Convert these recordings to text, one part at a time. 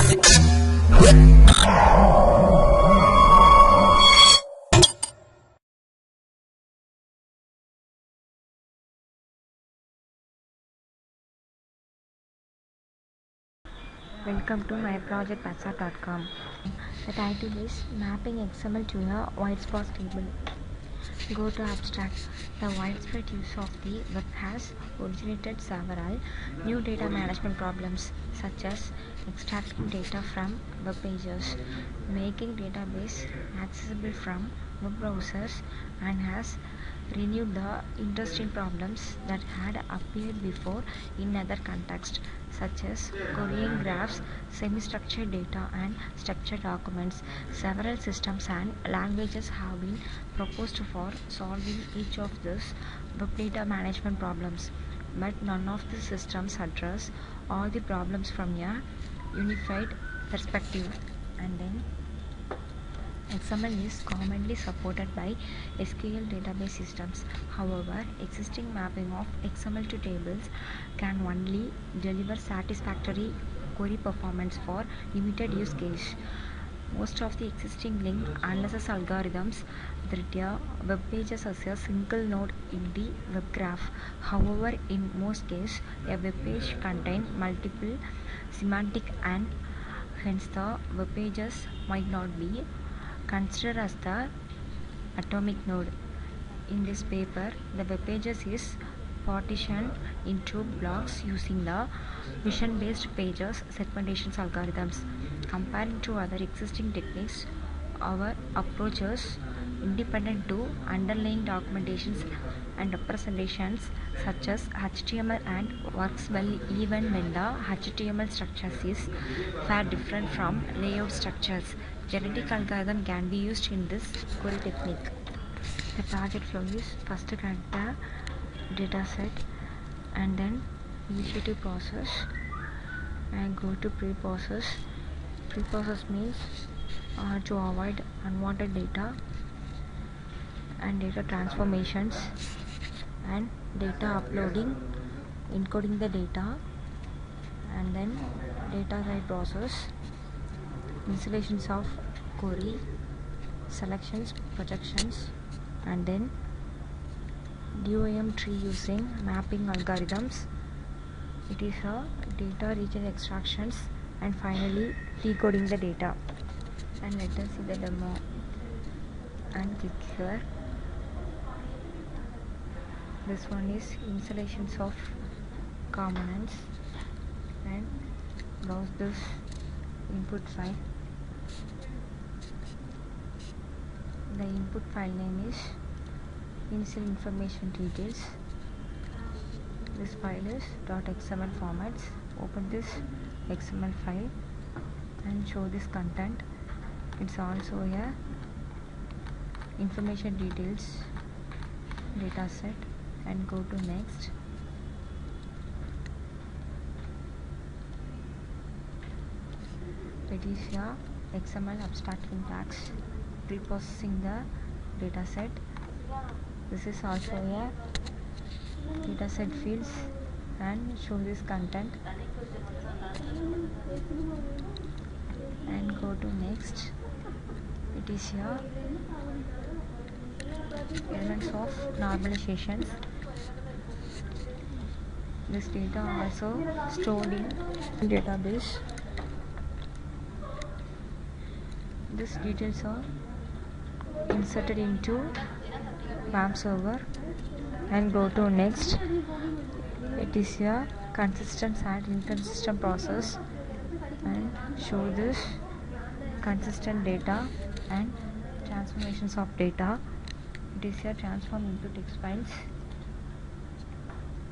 Welcome to myprojectpatsa.com. The title is Mapping XML to a White Sparse table. Go to Abstract. The widespread use of the web has originated several new data management problems, such as extracting data from web pages, making database accessible from web browsers, and has renewed the interesting problems that had appeared before in other contexts, such as querying graphs, semi-structured data, and structured documents. Several systems and languages have been proposed for solving each of these web data management problems, but none of the systems address all the problems from a unified perspective. And then XML is commonly supported by SQL database systems. However, existing mapping of XML to tables can only deliver satisfactory query performance for limited use case. Most of the existing linked analysis algorithms treat a web pages as a single node in the web graph. However, in most cases, a web page contains multiple semantic, and hence the web pages might not be considered as the atomic node. In this paper, the web pages is partitioned into blocks using the vision-based pages segmentation algorithms. Comparing to other existing techniques, our approach is independent to underlying documentations and representations such as HTML and works well even when the HTML structures is far different from layout structures. Genetic algorithm can be used in this query technique. The project flow is first connect the dataset and then initiative process and go to pre-process. Pre-process means to avoid unwanted data and data transformations and data uploading, encoding the data, and then data write process, installations of query, selections, projections, and then DOM tree using mapping algorithms. It is a data region extractions, and finally decoding the data. And let us see the demo and click here. This one is installations of components, and browse this input file. The input file name is initial information details. This file is .xml formats. Open this XML file and show this content. It's also a information details data set, and go to next. It is a XML abstract syntax reprocessing the data set. This is also a dataset fields, and show this content and go to next. It is here elements of normalizations. This data also stored in database. These details are inserted into BAM server and go to next. It is a consistent and inconsistent process, and show this consistent data and transformations of data. It is a transform into text files,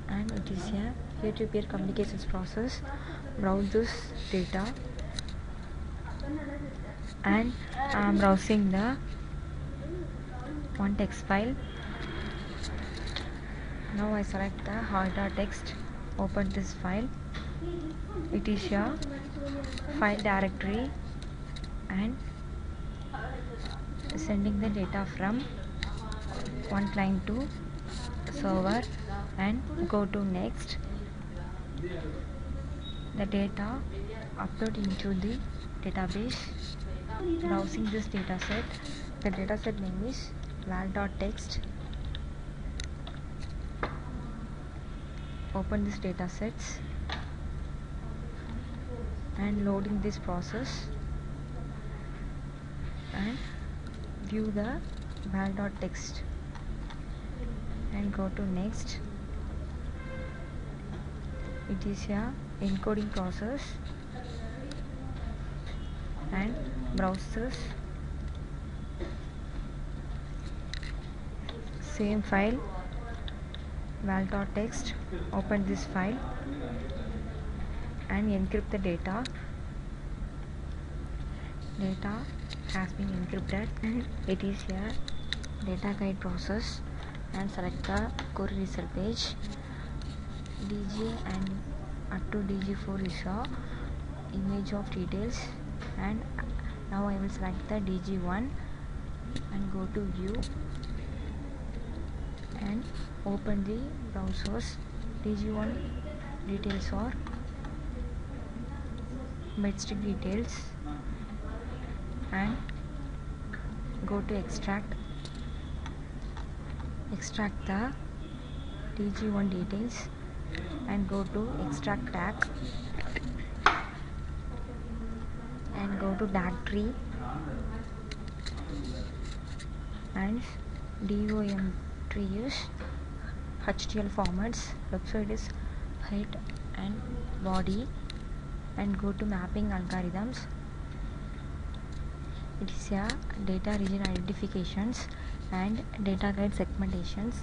and it is a peer-to-peer communications process. Browse this data, and I am browsing the one text file. Now I select the hard text, open this file. It is a file directory, and sending the data from one client to server, and go to next. the data, upload into the database. Browsing this dataset, the dataset name is val.txt. Open this datasets and loading this process and view the val.txt and go to next. It is a encoding process and browse this same file val.txt. Open this file and encrypt the data. Data has been encrypted and it is a data guide process, and select the query result page. DG and up to DG4 is a image of details, and now I will select the DG1 and go to view and open the browsers. DG1 details are matchstick details, and go to extract the DG1 details and go to extract tag and go to tag tree and DOM tree is HTML formats. Website is height and body, and go to mapping algorithms. It is a data region identifications and data guide segmentations.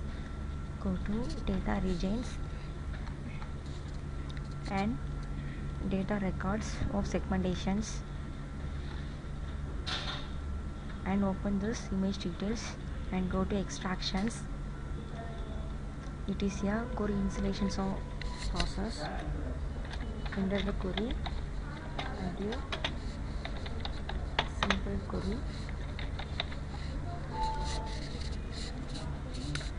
Go to data regions and data records of segmentations and open this image details and go to extractions. It is a query installation process. Enter the query and do simple query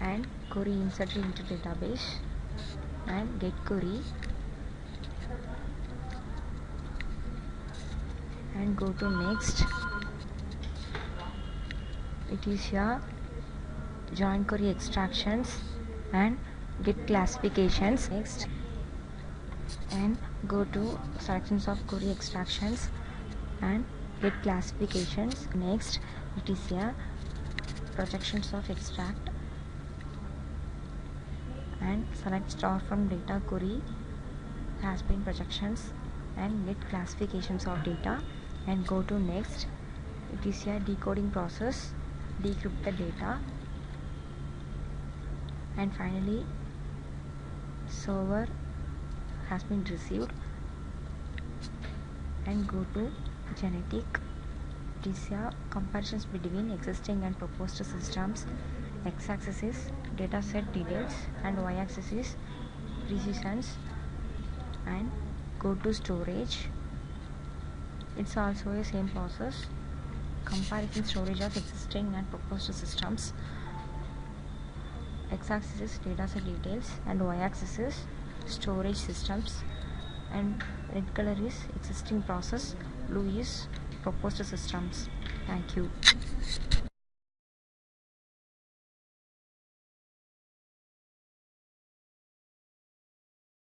and query insert into database and get query and go to next. It is a join query extractions and get classifications. Next, and go to selections of query extractions and get classifications. Next, it is a projections of extract and select star from data query has been projections and get classifications of data and go to next. It is a decoding process, decrypt the data, and finally server has been received and go to genetic. It is a comparisons between existing and proposed systems. X-axis is dataset details and y-axis is precisions, and go to storage. It's also a same process, comparison storage of existing and proposed systems. X-axis is dataset details and y-axis is storage systems, and red color is existing process, blue is proposed systems. Thank you.